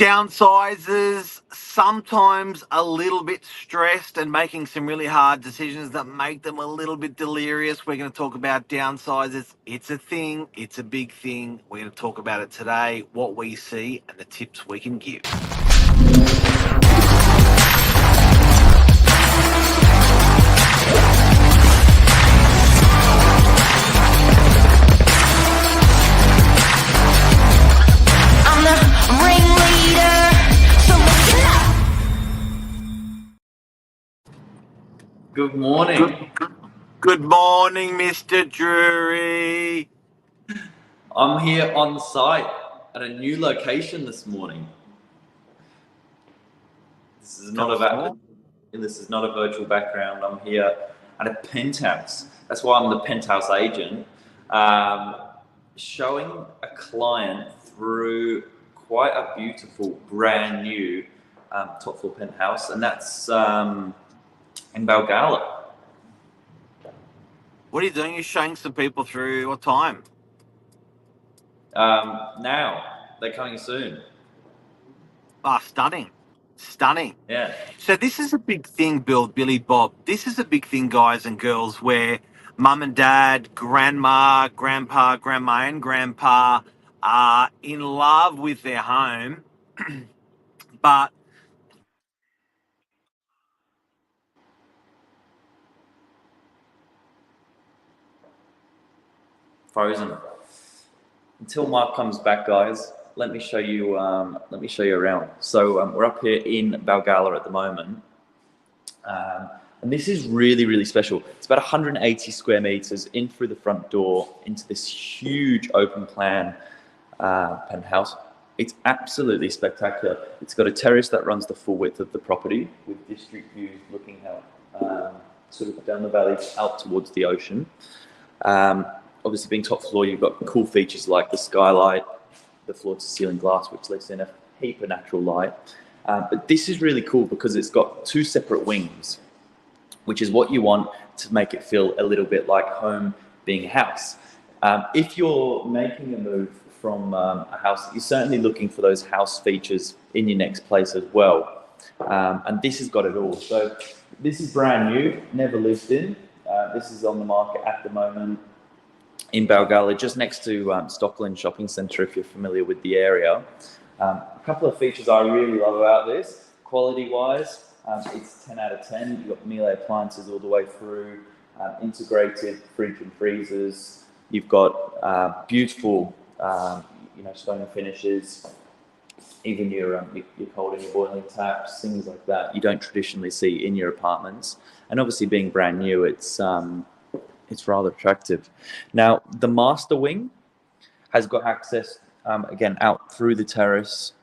Downsizers, sometimes a little bit stressed and making some really hard decisions that make them a little bit delirious. We're going to talk about downsizers. It's a thing. It's a big thing. We're going to talk about it today, what we see and the tips we can give. Good morning. Good morning, Mr. Drury. I'm here on site at a new location this morning. This is not a virtual background. I'm here at a penthouse. That's why I'm the penthouse agent, showing a client through quite a beautiful, brand new top floor penthouse, and that's in BROOKVALE. What are you doing? You're showing some people through what time? Now, they're coming soon. Stunning. Stunning. Yeah. So this is a big thing, Billy Bob. This is a big thing, guys and girls, where mum and dad, grandma, grandpa, grandma and grandpa are in love with their home, but Frozen. Until Mark comes back, guys, let me show you around. So we're up here in BROOKVALE at the moment, and this is really, really special. It's about 180 square meters in through the front door into this huge open plan penthouse. It's absolutely spectacular. It's got a terrace that runs the full width of the property with district views looking out sort of down the valley out towards the ocean. Obviously, being top floor, you've got cool features like the skylight, the floor-to-ceiling glass, which lets in a heap of natural light. But this is really cool because it's got two separate wings, which is what you want to make it feel a little bit like home being a house. If you're making a move from a house, you're certainly looking for those house features in your next place as well. And this has got it all. So this is brand new, never lived in. This is on the market at the moment in BROOKVALE, just next to Stockland Shopping Centre, if you're familiar with the area. A couple of features I really love about this, quality-wise, it's 10 out of 10. You've got Miele appliances all the way through, integrated fridge and freezers. You've got beautiful, stone finishes, even your cold and your boiling taps, things like that you don't traditionally see in your apartments. And obviously, being brand new, it's rather attractive. Now, the master wing has got access, again, out through the terrace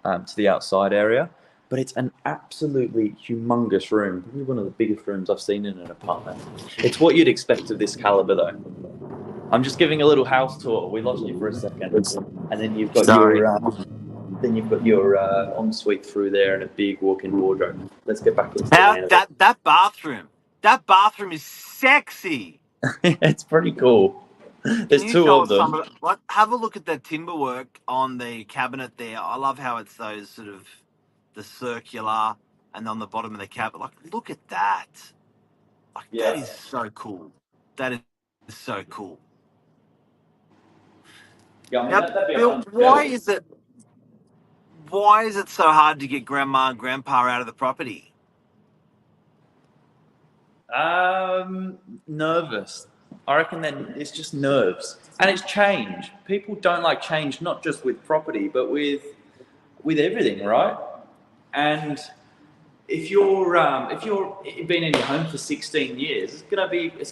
to the outside area, but it's an absolutely humongous room, probably one of the biggest rooms I've seen in an apartment. It's what you'd expect of this caliber, though. I'm just giving a little house tour. We lost you for a second, and then you've got your ensuite through there and a big walk-in wardrobe. Let's get back into that bathroom. That bathroom is sexy. It's pretty cool. There's two of them. Have a look at the timber work on the cabinet there. I love how it's those sort of the circular and on the bottom of the cabinet. Like, look at that. That is so cool. That is so cool. Yeah, I mean, now, Bill, why is it so hard to get grandma and grandpa out of the property? Nervous. I reckon then it's just nerves, and it's change. People don't like change, not just with property, but with everything, right? And if you're been in your home for 16 years, it's gonna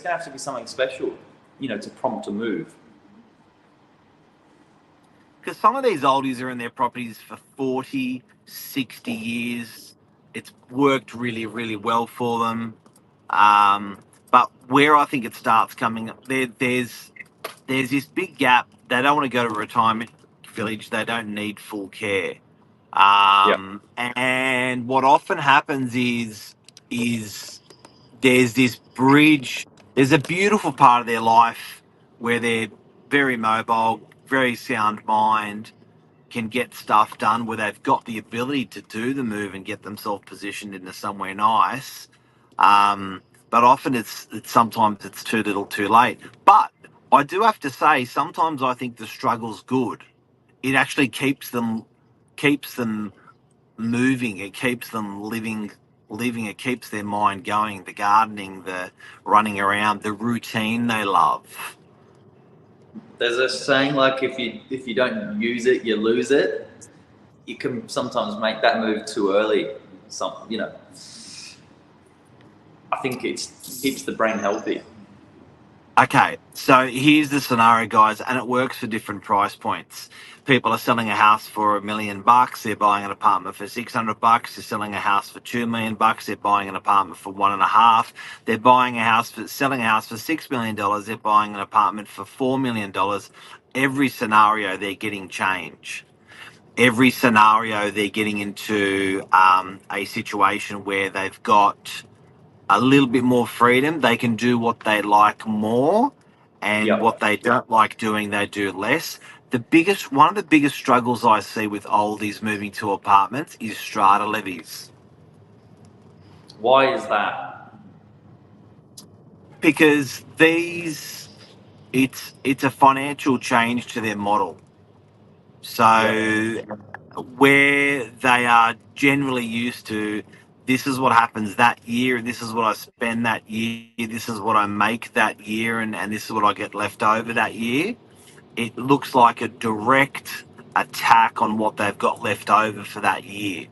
have to be something special, to prompt a move. Because some of these oldies are in their properties for 40, 60 years. It's worked really, really well for them. But where I think it starts coming up, there's this big gap. They don't want to go to a retirement village. They don't need full care. And what often happens is there's this bridge. There's a beautiful part of their life where they're very mobile, very sound mind, can get stuff done where they've got the ability to do the move and get themselves positioned into somewhere nice. But often it's sometimes it's too little too late. But I do have to say, sometimes I think the struggle's good. It actually keeps them moving. It keeps them living. It keeps their mind going. The gardening, the running around, the routine they love. There's a saying like if you don't use it, you lose it. You can sometimes make that move too early. I think it keeps the brain healthy. Okay, so here's the scenario, guys, and it works for different price points. People are selling a house for $1 million. They're buying an apartment for $600. They're selling a house for $2 million. They're buying an apartment for 1.5. They're selling a house for $6 million. They're buying an apartment for $4 million. Every scenario, they're getting change. Every scenario, they're getting into a situation where they've got a little bit more freedom. They can do what they like more, and what they don't like doing, they do less. One of the biggest struggles I see with oldies moving to apartments is strata levies. Why is that? Because it's a financial change to their model. So where they are generally used to, this is what happens that year, and this is what I spend that year, this is what I make that year, and this is what I get left over that year. It looks like a direct attack on what they've got left over for that year.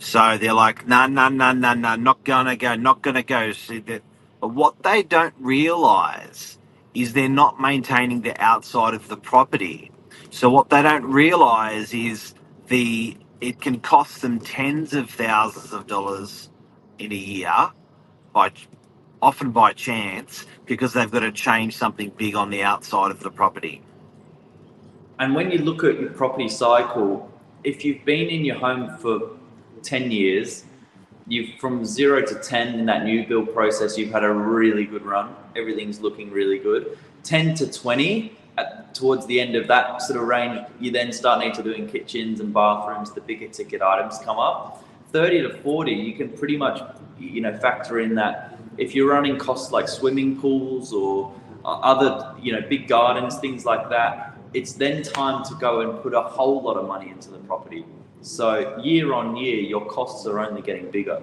So they're like, no, not gonna go. See that, but what they don't realise is they're not maintaining the outside of the property. So what they don't realise is it can cost them tens of thousands of dollars in a year, often by chance, because they've got to change something big on the outside of the property. And when you look at your property cycle, if you've been in your home for 10 years, you've from 0 to 10 in that new build process, you've had a really good run. Everything's looking really good. 10 to 20, towards the end of that sort of range, you then start need to doing kitchens and bathrooms, the bigger ticket items come up. 30 to 40, you can pretty much, factor in that if you're running costs like swimming pools or other, big gardens, things like that, it's then time to go and put a whole lot of money into the property. So year on year, your costs are only getting bigger.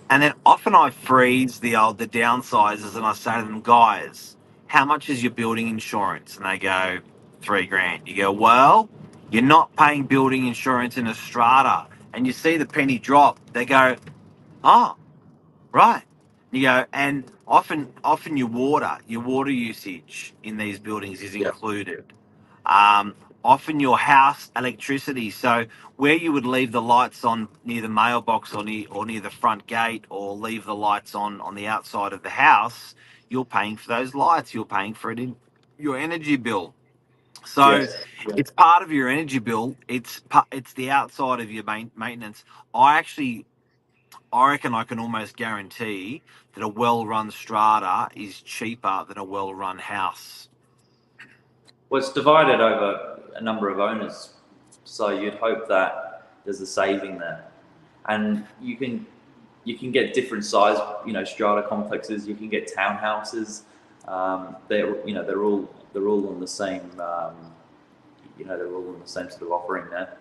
And then often I freeze the downsizers and I say to them, guys, how much is your building insurance? And they go, $3,000. You go, well, you're not paying building insurance in a strata. And you see the penny drop. They go, oh, right. You go, and often your water usage in these buildings is included. Often your house electricity. So where you would leave the lights on near the mailbox or near the front gate, or leave the lights on the outside of the house, you're paying for those lights. You're paying for it in your energy bill. So it's part of your energy bill. It's the outside of your maintenance. I reckon I can almost guarantee that a well-run strata is cheaper than a well-run house. Well, it's divided over a number of owners, so you'd hope that there's a saving there, and you can get different size, strata complexes. You can get townhouses. They're all on the same, they're all on the same sort of offering there.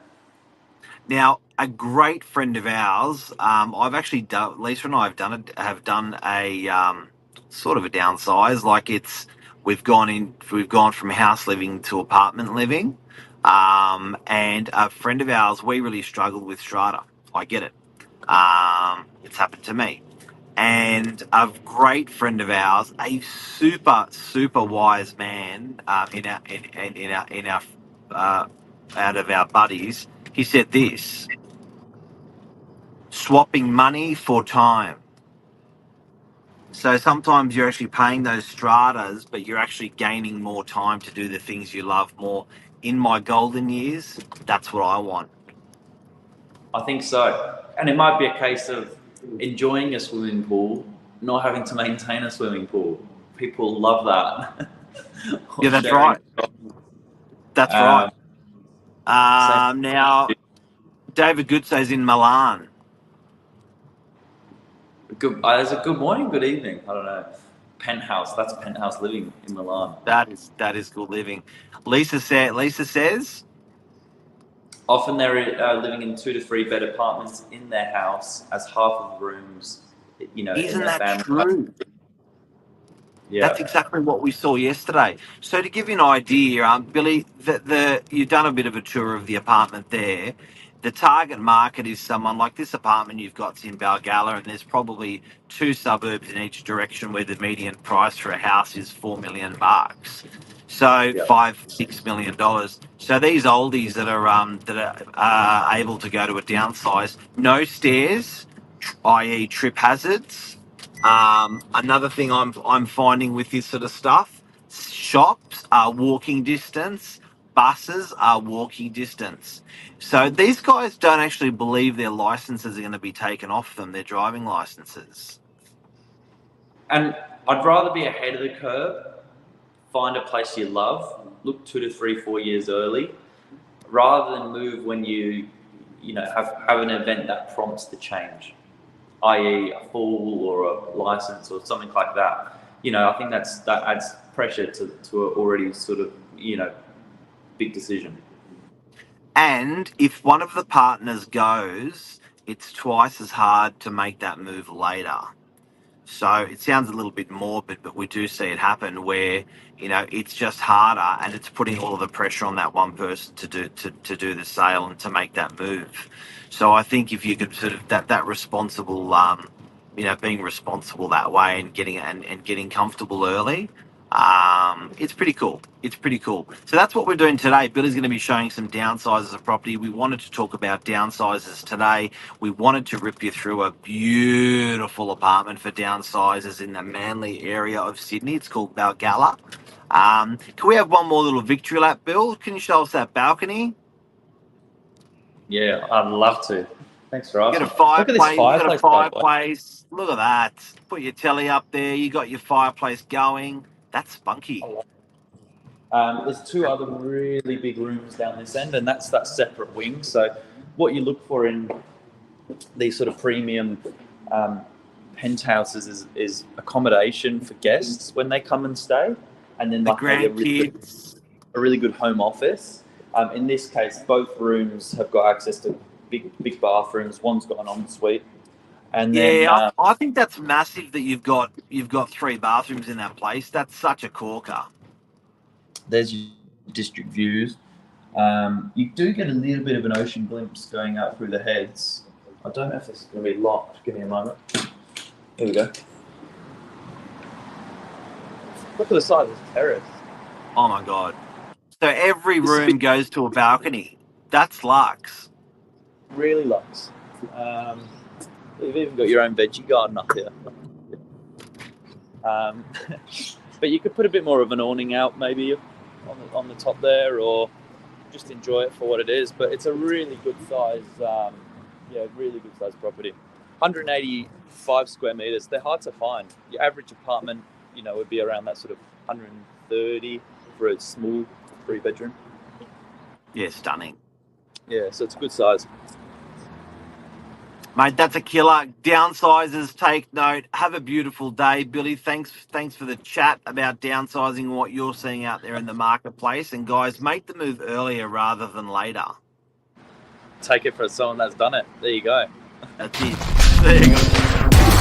Now, a great friend of ours, I've actually done. Lisa and I have done a sort of a downsize. Like we've gone from house living to apartment living, and a friend of ours, we really struggled with strata. I get it. It's happened to me. And a great friend of ours, a super wise man in our out of our buddies, he said this: swapping money for time. So sometimes you're actually paying those stratas, but you're actually gaining more time to do the things you love more. In my golden years, that's what I want. I think so. And it might be a case of enjoying a swimming pool, not having to maintain a swimming pool. People love that. Yeah, that's right. That's right. Now, David Goodsay's in Milan. Good. There's a good morning, good evening. I don't know. Penthouse. That's penthouse living in Milan. That is good living. Lisa says. Often they're living in 2 to 3 bed apartments in their house, as half of the rooms, in Isn't their that family. true? Yeah. That's exactly what we saw yesterday. So to give you an idea, Billy, you've done a bit of a tour of the apartment there. The target market is someone like this apartment you've got in Balgala, and there's probably 2 suburbs in each direction where the median price for a house is $4 million. So $5-6 million. So these oldies that are able to go to a downsize, no stairs, i.e. trip hazards. Another thing I'm finding with this sort of stuff, shops are walking distance, buses are walking distance. So these guys don't actually believe their licenses are going to be taken off them, their driving licenses. And I'd rather be ahead of the curve, find a place you love, look 2 to 3, 4 years early, rather than move when you have an event that prompts the change, i.e. a fall or a license or something like that. I think that adds pressure to an already sort of, big decision. And if one of the partners goes, it's twice as hard to make that move later. So it sounds a little bit morbid, but we do see it happen where, it's just harder, and it's putting all of the pressure on that one person to do the sale and to make that move. So I think if you could sort of that responsible, being responsible that way and getting comfortable early, it's pretty cool. It's pretty cool. So that's what we're doing today. Billy's going to be showing some downsizes of property. We wanted to talk about downsizes today. We wanted to rip you through a beautiful apartment for downsizers in the Manly area of Sydney. It's called Balgala. Can we have one more little victory lap, Bill? Can you show us that balcony? Yeah, I'd love to. Thanks for asking. You got a fireplace. Look at this fireplace. You got a fireplace. Look at that. Put your telly up there. You got your fireplace going. That's spunky. There's 2 other really big rooms down this end, and that's that separate wing. So what you look for in these sort of premium penthouses is accommodation for guests when they come and stay, and then The maybe grandkids. a really good home office. In this case, both rooms have got access to big bathrooms. One's got an ensuite. And then, I think that's massive that you've got 3 bathrooms in that place. That's such a corker. There's your district views. You do get a little bit of an ocean glimpse going out through the heads. I don't know if this is going to be locked. Give me a moment. Here we go. Look at the side of this terrace. Oh my God. So every room goes to a balcony. That's luxe. Really luxe. You've even got your own veggie garden up here. But you could put a bit more of an awning out maybe on the top there, or just enjoy it for what it is. But it's a really good size, really good size property. 185 square meters. They're hard to find. Your average apartment, would be around that sort of 130 for a small 3-bedroom. Yeah, stunning. Yeah, so it's a good size. Mate, that's a killer. Downsizers, take note. Have a beautiful day. Billy, thanks for the chat about downsizing, what you're seeing out there in the marketplace. And guys, make the move earlier rather than later. Take it for someone that's done it. There you go. That's it. There you go.